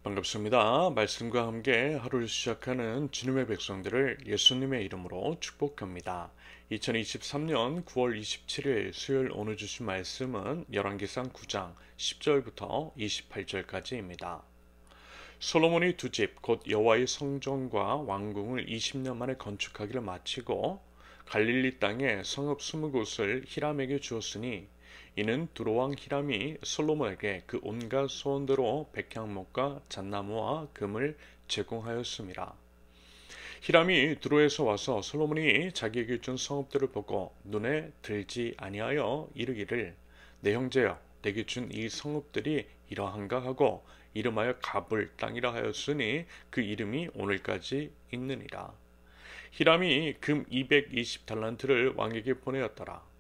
반갑습니다. 말씀과 함께 하루를 시작하는 주님의 백성들을 예수님의 이름으로 축복합니다. 2023년 9월 27일 수요일 오늘 주신 말씀은 열왕기상 9장 10절부터 28절까지입니다. 솔로몬이 두 집, 곧 여호와의 성전과 왕궁을 20년 만에 건축하기를 마치고 갈릴리 땅에 성읍 20곳을 히람에게 주었으니 이는 두로왕 히람이 솔로몬에게 그 온갖 소원대로 백향목과 잣나무와 금을 제공하였습니다. 히람이 두로에서 와서 솔로몬이 자기에게 준 성읍들을 보고 눈에 들지 아니하여 이르기를 내 형제여 내게 준 이 성읍들이 이러한가 하고 이름하여 갑을 땅이라 하였으니 그 이름이 오늘까지 있느니라. 히람이 금 220달란트를 왕에게 보내었더라.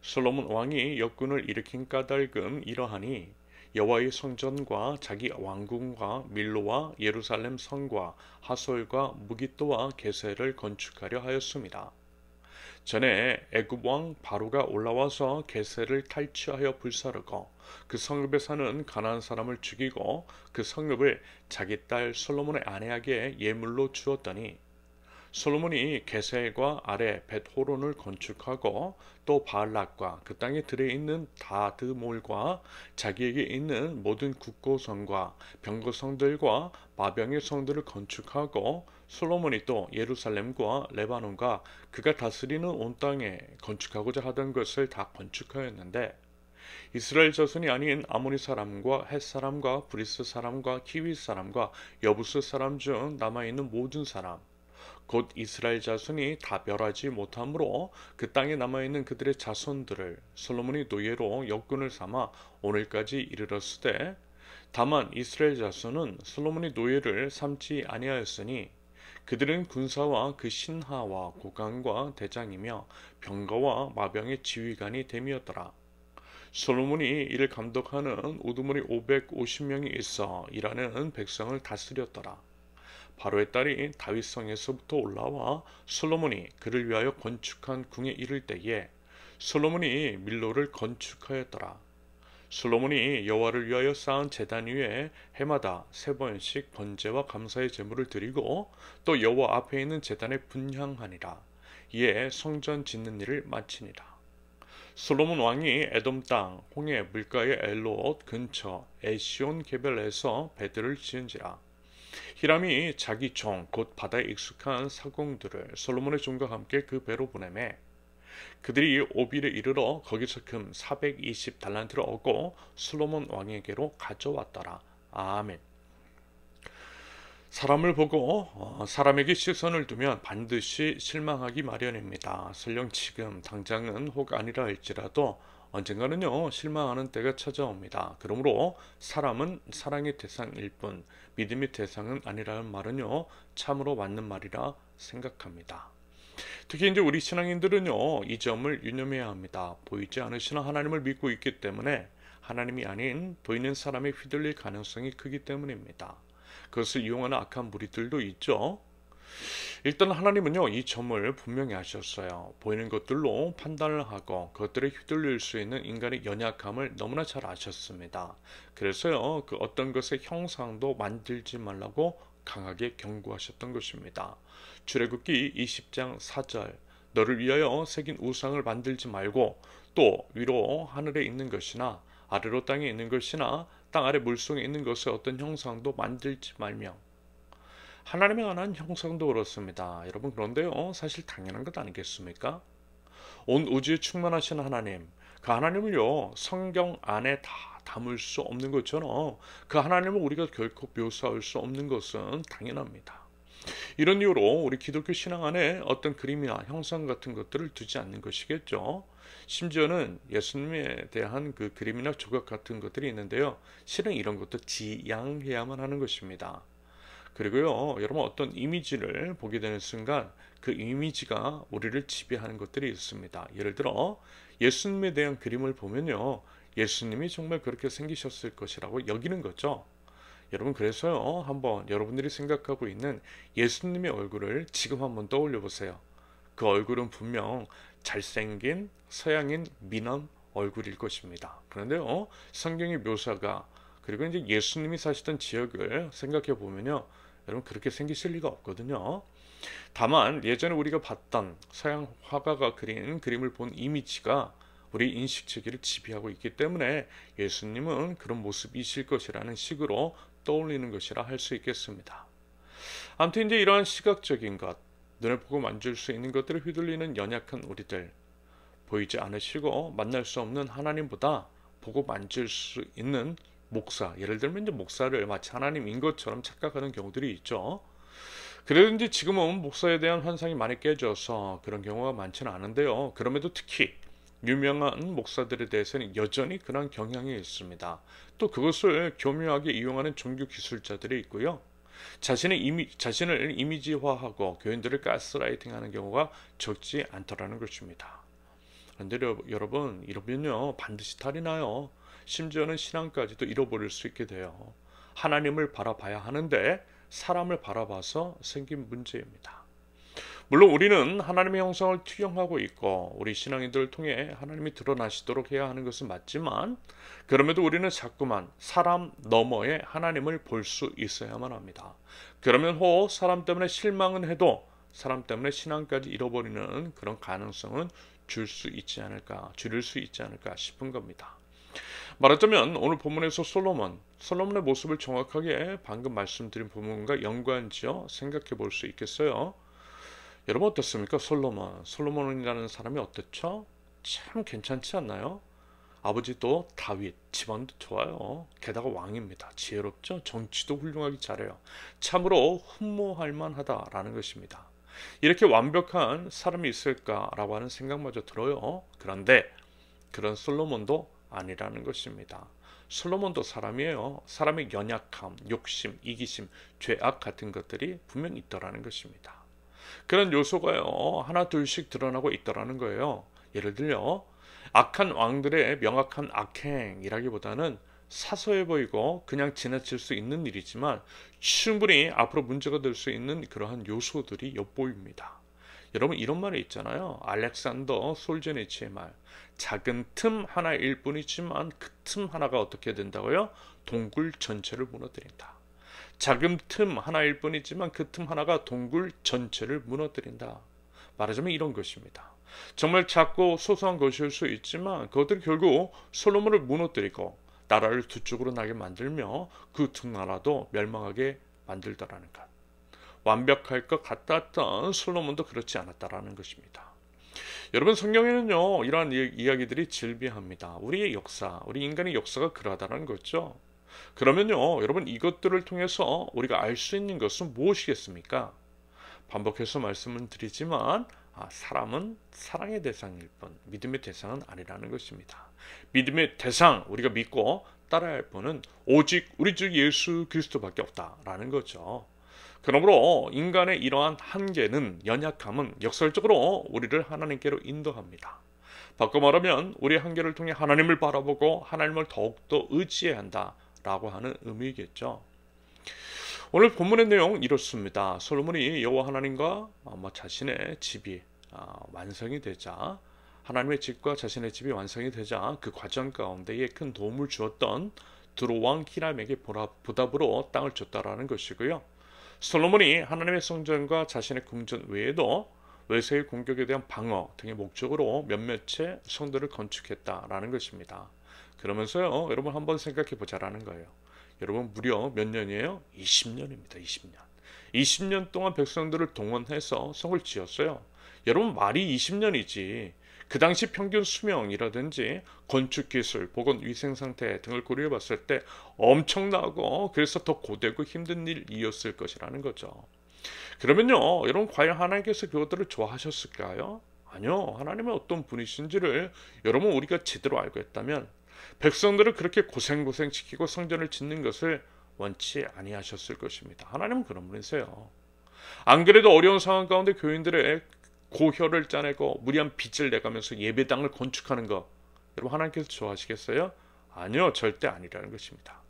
솔로몬 왕이 역군을 일으킨 까닭은 이러하니 여호와의 성전과 자기 왕궁과 밀로와 예루살렘 성과 하솔과 무기또와 게셀을 건축하려 하였습니다. 전에 애굽 왕 바로가 올라와서 게셀을 탈취하여 불사르고 그 성읍에 사는 가나안 사람을 죽이고 그 성읍을 자기 딸 솔로몬의 아내에게 예물로 주었더니 솔로몬이 게셀과 아래 벳호론을 건축하고 또 바알락과 그 땅에 들에 있는 다드몰과 자기에게 있는 모든 국고성과 병거성들과 마병의 성들을 건축하고 솔로몬이 또 예루살렘과 레바논과 그가 다스리는 온 땅에 건축하고자 하던 것을 다 건축하였는데 이스라엘 자손이 아닌 아모니 사람과 헷 사람과 브리스 사람과 키위 사람과 여부스 사람 중 남아있는 모든 사람 곧 이스라엘 자손이 다 멸하지 못하므로 그 땅에 남아있는 그들의 자손들을 솔로몬이 노예로 역군을 삼아 오늘까지 이르렀으되 다만 이스라엘 자손은 솔로몬이 노예를 삼지 아니하였으니 그들은 군사와 그 신하와 고관과 대장이며 병거와 마병의 지휘관이 됨이었더라. 솔로몬이 이를 감독하는 우두머리 550명이 있어 일하는 백성을 다스렸더라. 바로의 딸이 다윗성에서부터 올라와 솔로몬이 그를 위하여 건축한 궁에 이를 때에 솔로몬이 밀로를 건축하였더라. 솔로몬이 여호와를 위하여 쌓은 제단 위에 해마다 3번씩 번제와 감사의 제물을 드리고 또 여호와 앞에 있는 제단에 분향하니라. 이에 성전 짓는 일을 마치니라. 솔로몬 왕이 에돔 땅 홍해 물가의 엘롯 근처 에시온 게벨에서 배들을 지은지라. 히람이 자기 종 곧 바다에 익숙한 사공들을 솔로몬의 종과 함께 그 배로 보내매 그들이 오빌에 이르러 거기서 금 420달란트를 얻고 솔로몬 왕에게로 가져왔더라. 아멘. 사람을 보고 사람에게 시선을 두면 반드시 실망하기 마련입니다. 설령 지금 당장은 혹 아니라 할지라도 언젠가는요 실망하는 때가 찾아옵니다. 그러므로 사람은 사랑의 대상일 뿐 믿음의 대상은 아니라는 말은요 참으로 맞는 말이라 생각합니다. 특히 이제 우리 신앙인들은요 이 점을 유념해야 합니다. 보이지 않으시는 하나님을 믿고 있기 때문에 하나님이 아닌 보이는 사람에 휘둘릴 가능성이 크기 때문입니다. 그것을 이용하는 악한 무리들도 있죠. 일단 하나님은요 이 점을 분명히 아셨어요. 보이는 것들로 판단을 하고 그것들에 휘둘릴 수 있는 인간의 연약함을 너무나 잘 아셨습니다. 그래서요 그 어떤 것의 형상도 만들지 말라고 강하게 경고하셨던 것입니다. 출애굽기 20장 4절 너를 위하여 새긴 우상을 만들지 말고 또 위로 하늘에 있는 것이나 아래로 땅에 있는 것이나 땅 아래 물속에 있는 것의 어떤 형상도 만들지 말며 하나님에 관한 형상도 그렇습니다. 여러분 그런데요 사실 당연한 것 아니겠습니까? 온 우주에 충만하신 하나님 그 하나님을요 성경 안에 다 담을 수 없는 것처럼 그 하나님을 우리가 결코 묘사할 수 없는 것은 당연합니다. 이런 이유로 우리 기독교 신앙 안에 어떤 그림이나 형상 같은 것들을 두지 않는 것이겠죠. 심지어는 예수님에 대한 그 그림이나 조각 같은 것들이 있는데요. 실은 이런 것도 지양해야만 하는 것입니다. 그리고요, 여러분 어떤 이미지를 보게 되는 순간 그 이미지가 우리를 지배하는 것들이 있습니다. 예를 들어 예수님에 대한 그림을 보면요. 예수님이 정말 그렇게 생기셨을 것이라고 여기는 거죠. 여러분 그래서요 한번 여러분들이 생각하고 있는 예수님의 얼굴을 지금 한번 떠올려 보세요. 그 얼굴은 분명 잘생긴 서양인 미남 얼굴일 것입니다. 그런데요 성경의 묘사가 그리고 이제 예수님이 사시던 지역을 생각해 보면요. 여러분 그렇게 생기실 리가 없거든요. 다만 예전에 우리가 봤던 서양 화가가 그린 그림을 본 이미지가 우리 인식체계를 지배하고 있기 때문에 예수님은 그런 모습이실 것이라는 식으로 떠올리는 것이라 할 수 있겠습니다. 아무튼 이제 이러한 시각적인 것, 눈에 보고 만질 수 있는 것들을 휘둘리는 연약한 우리들, 보이지 않으시고 만날 수 없는 하나님보다 보고 만질 수 있는 목사, 예를 들면 이제 목사를 마치 하나님인 것처럼 착각하는 경우들이 있죠. 그래도 지금은 목사에 대한 환상이 많이 깨져서 그런 경우가 많지는 않은데요. 그럼에도 특히 유명한 목사들에 대해서는 여전히 그런 경향이 있습니다. 또 그것을 교묘하게 이용하는 종교 기술자들이 있고요. 자신을 이미지화하고 교인들을 가스라이팅하는 경우가 적지 않더라는 것입니다. 그런데 여러분 이러면요 반드시 탈이 나요. 심지어는 신앙까지도 잃어버릴 수 있게 돼요. 하나님을 바라봐야 하는데 사람을 바라봐서 생긴 문제입니다. 물론 우리는 하나님의 형상을 투영하고 있고 우리 신앙인들을 통해 하나님이 드러나시도록 해야 하는 것은 맞지만 그럼에도 우리는 자꾸만 사람 너머에 하나님을 볼 수 있어야만 합니다. 그러면 혹 사람 때문에 실망은 해도 사람 때문에 신앙까지 잃어버리는 그런 가능성은 줄일 수 있지 않을까 싶은 겁니다. 말하자면 오늘 본문에서 솔로몬의 모습을 정확하게 방금 말씀드린 부분과 연관지어 생각해 볼 수 있겠어요. 여러분 어떻습니까? 솔로몬이라는 사람이 어떻죠? 참 괜찮지 않나요? 아버지도 다윗, 집안도 좋아요. 게다가 왕입니다. 지혜롭죠? 정치도 훌륭하게 잘해요. 참으로 흠모할 만하다라는 것입니다. 이렇게 완벽한 사람이 있을까라고 하는 생각마저 들어요. 그런데 그런 솔로몬도 아니라는 것입니다. 솔로몬도 사람이에요. 사람의 연약함, 욕심, 이기심, 죄악 같은 것들이 분명 있더라는 것입니다. 그런 요소가요 하나 둘씩 드러나고 있더라는 거예요. 예를 들어 악한 왕들의 명확한 악행이라기보다는 사소해 보이고 그냥 지나칠 수 있는 일이지만 충분히 앞으로 문제가 될 수 있는 그러한 요소들이 엿보입니다. 여러분 이런 말이 있잖아요. 알렉산더 솔제니치의 말. 작은 틈 하나일 뿐이지만 그 틈 하나가 어떻게 된다고요? 동굴 전체를 무너뜨린다. 작은 틈 하나일 뿐이지만 그 틈 하나가 동굴 전체를 무너뜨린다. 말하자면 이런 것입니다. 정말 작고 소소한 것일 수 있지만 그것들이 결국 솔로몬을 무너뜨리고 나라를 두 쪽으로 나게 만들며 그 두 나라도 멸망하게 만들더라는 것. 완벽할 것 같았던 솔로몬도 그렇지 않았다라는 것입니다. 여러분 성경에는요 이러한 이야기들이 질비합니다. 우리의 역사, 우리 인간의 역사가 그러하다는 거죠. 그러면요 여러분 이것들을 통해서 우리가 알 수 있는 것은 무엇이겠습니까? 반복해서 말씀을 드리지만 사람은 사랑의 대상일 뿐 믿음의 대상은 아니라는 것입니다. 믿음의 대상 우리가 믿고 따라야 할 분은 오직 우리 주 예수 그리스도밖에 없다라는 거죠. 그러므로 인간의 이러한 한계는 연약함은 역설적으로 우리를 하나님께로 인도합니다. 바꿔 말하면 우리의 한계를 통해 하나님을 바라보고 하나님을 더욱더 의지해야 한다라고 하는 의미겠죠. 오늘 본문의 내용 이렇습니다. 솔로몬이 여호와 하나님과 자신의 집이 완성이 되자 하나님의 집과 자신의 집이 완성이 되자 그 과정 가운데에 큰 도움을 주었던 드로왕 히람에게 보답으로 땅을 줬다라는 것이고요. 솔로몬이 하나님의 성전과 자신의 궁전 외에도 외세의 공격에 대한 방어 등의 목적으로 몇몇의 성들을 건축했다라는 것입니다. 그러면서요 여러분 한번 생각해 보자라는 거예요. 여러분 무려 몇 년이에요? 20년입니다. 20년 동안 백성들을 동원해서 성을 지었어요. 여러분 말이 20년이지 그 당시 평균 수명이라든지 건축 기술, 보건 위생 상태 등을 고려해 봤을 때 엄청나고 그래서 더 고되고 힘든 일이었을 것이라는 거죠. 그러면요 여러분 과연 하나님께서 그것들을 좋아하셨을까요? 아니요. 하나님은 어떤 분이신지를 여러분 우리가 제대로 알고 있다면 백성들을 그렇게 고생시키고 성전을 짓는 것을 원치 아니하셨을 것입니다. 하나님은 그런 분이세요. 안 그래도 어려운 상황 가운데 교인들의 고혈을 짜내고 무리한 빚을 내가면서 예배당을 건축하는 것 여러분 하나님께서 좋아하시겠어요? 아니요. 절대 아니라는 것입니다.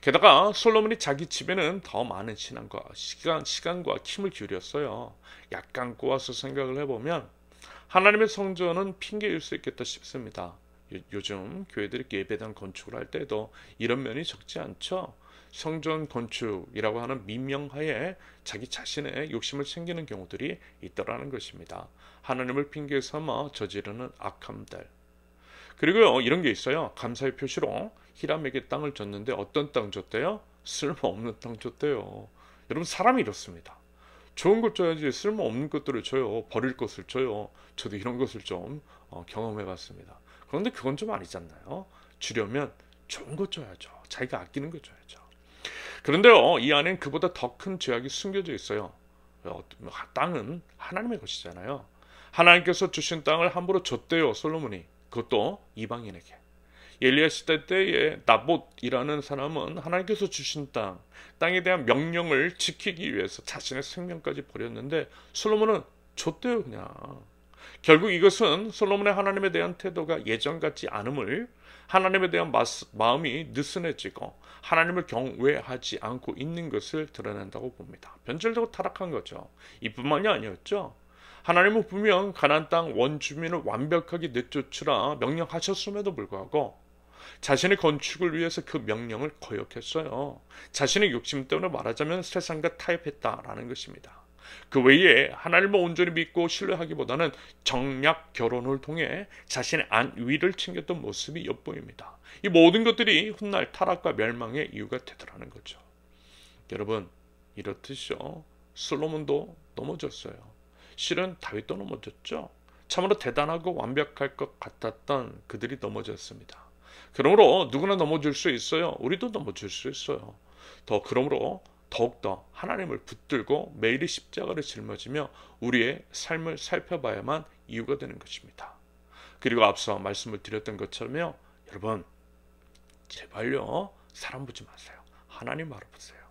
게다가 솔로몬이 자기 집에는 더 많은 시간과 힘을 기울였어요. 약간 꼬아서 생각을 해보면 하나님의 성전은 핑계일 수 있겠다 싶습니다. 요즘 교회들이 예배당 건축을 할 때도 이런 면이 적지 않죠. 성전 건축이라고 하는 민명하에 자기 자신의 욕심을 챙기는 경우들이 있더라는 것입니다. 하나님을 핑계 삼아 저지르는 악함들. 그리고요, 이런 게 있어요. 감사의 표시로 히람에게 땅을 줬는데 어떤 땅 줬대요? 쓸모없는 땅 줬대요. 여러분, 사람이 이렇습니다. 좋은 것 줘야지 쓸모없는 것들을 줘요. 버릴 것을 줘요. 저도 이런 것을 좀 경험해 봤습니다. 그런데 그건 좀 아니잖아요. 주려면 좋은 것 줘야죠. 자기가 아끼는 것 줘야죠. 그런데요, 이 안엔 그보다 더 큰 죄악이 숨겨져 있어요. 땅은 하나님의 것이잖아요. 하나님께서 주신 땅을 함부로 줬대요, 솔로몬이. 그것도 이방인에게. 엘리야 시대 때에 나봇이라는 사람은 하나님께서 주신 땅에 대한 명령을 지키기 위해서 자신의 생명까지 버렸는데 솔로몬은 줬대요, 그냥. 결국 이것은 솔로몬의 하나님에 대한 태도가 예전 같지 않음을, 하나님에 대한 마음이 느슨해지고 하나님을 경외하지 않고 있는 것을 드러낸다고 봅니다. 변절되고 타락한 거죠. 이뿐만이 아니었죠. 하나님은 분명 가나안 땅 원주민을 완벽하게 내쫓으라 명령하셨음에도 불구하고 자신의 건축을 위해서 그 명령을 거역했어요. 자신의 욕심 때문에 말하자면 세상과 타협했다라는 것입니다. 그 외에 하나님을 온전히 믿고 신뢰하기보다는 정략 결혼을 통해 자신의 안위를 챙겼던 모습이 엿보입니다. 이 모든 것들이 훗날 타락과 멸망의 이유가 되더라는 거죠. 여러분, 이렇듯이요, 솔로몬도 넘어졌어요. 실은 다윗도 넘어졌죠. 참으로 대단하고 완벽할 것 같았던 그들이 넘어졌습니다. 그러므로 누구나 넘어질 수 있어요. 우리도 넘어질 수 있어요. 그러므로 더욱더 하나님을 붙들고 매일이 십자가를 짊어지며 우리의 삶을 살펴봐야만 이유가 되는 것입니다. 그리고 앞서 말씀을 드렸던 것처럼요, 여러분, 제발요, 사람 보지 마세요. 하나님 바라보세요.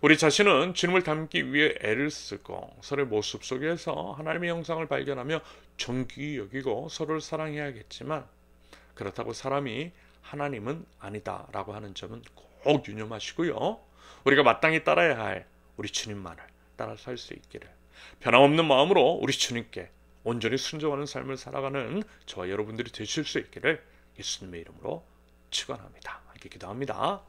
우리 자신은 주님을 닮기 위해 애를 쓰고 서로의 모습 속에서 하나님의 형상을 발견하며 존귀히 여기고 서로를 사랑해야겠지만, 그렇다고 사람이 하나님은 아니다라고 하는 점은 꼭 유념하시고요. 우리가 마땅히 따라야 할 우리 주님만을 따라 살 수 있기를, 변함없는 마음으로 우리 주님께 온전히 순종하는 삶을 살아가는 저와 여러분들이 되실 수 있기를 예수님의 이름으로 축원합니다. 함께 기도합니다.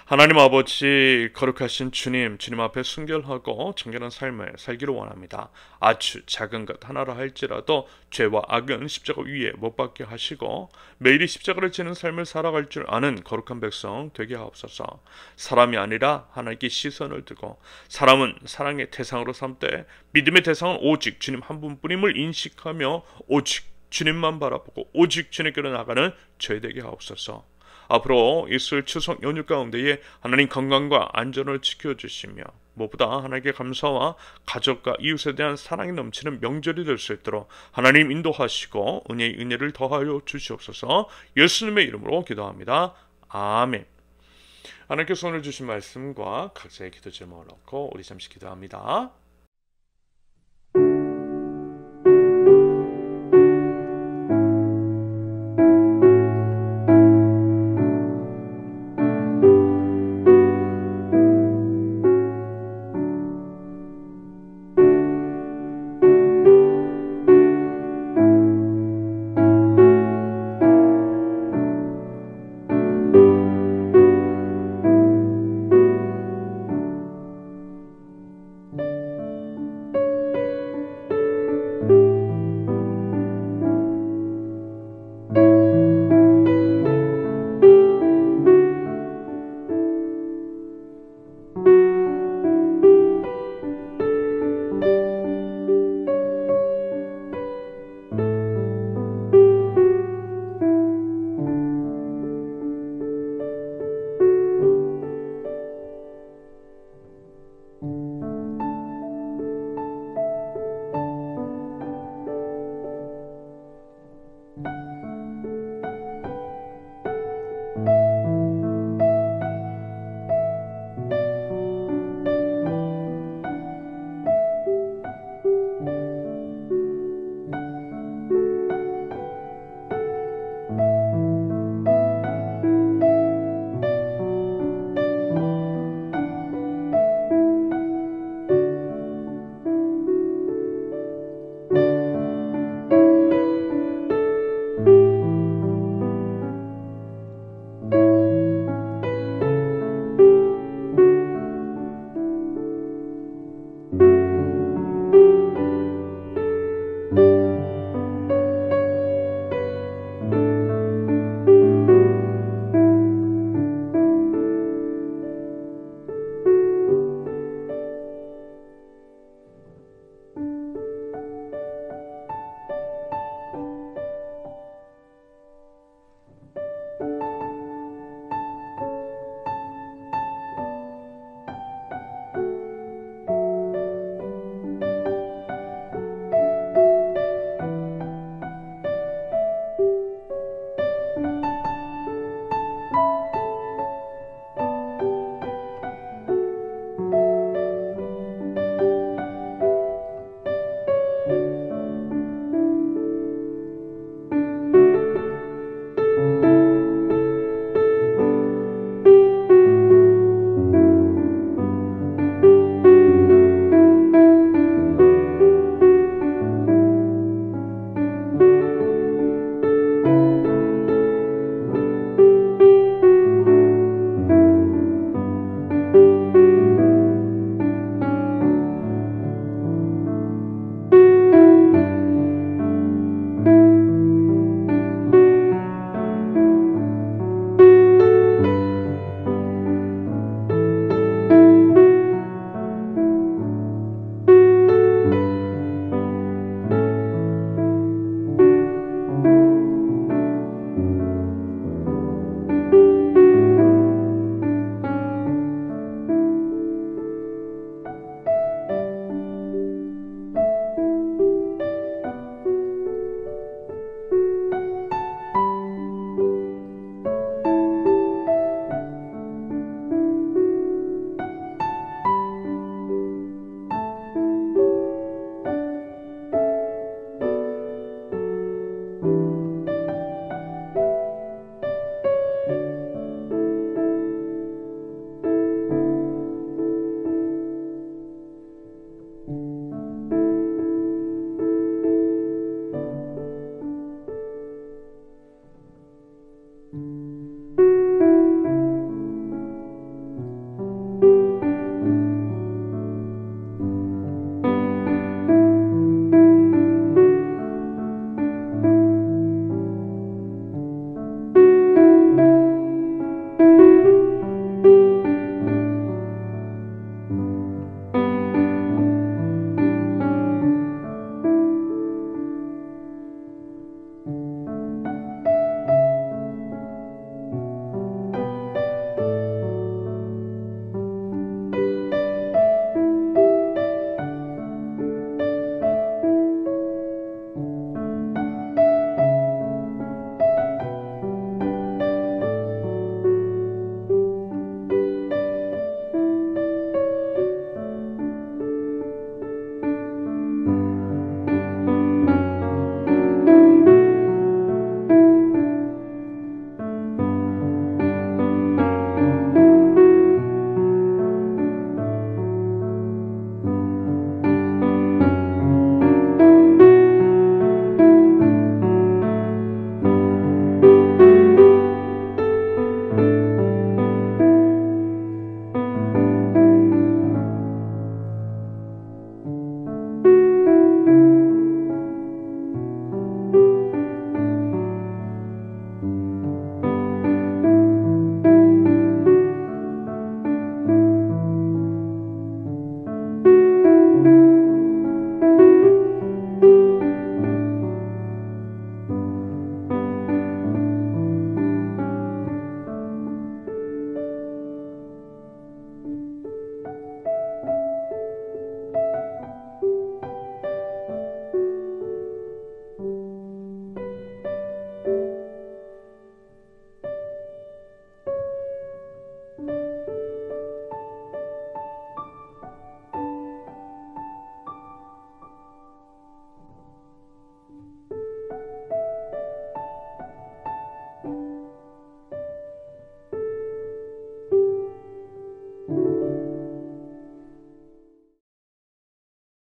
하나님 아버지, 거룩하신 주님 앞에 순결하고 정결한 삶을 살기를 원합니다. 아주 작은 것 하나라 할지라도 죄와 악은 십자가 위에 못 박게 하시고 매일이 십자가를 지는 삶을 살아갈 줄 아는 거룩한 백성 되게 하옵소서. 사람이 아니라 하나님께 시선을 두고 사람은 사랑의 대상으로 삼되 믿음의 대상은 오직 주님 한 분뿐임을 인식하며 오직 주님만 바라보고 오직 주님께로 나가는 저희 되게 하옵소서. 앞으로 있을 추석 연휴 가운데에 하나님 건강과 안전을 지켜주시며 무엇보다 하나님께 감사와 가족과 이웃에 대한 사랑이 넘치는 명절이 될 수 있도록 하나님 인도하시고 은혜의 은혜를 더하여 주시옵소서. 예수님의 이름으로 기도합니다. 아멘. 하나님께서 오늘 주신 말씀과 각자의 기도 제목을 넣고 우리 잠시 기도합니다.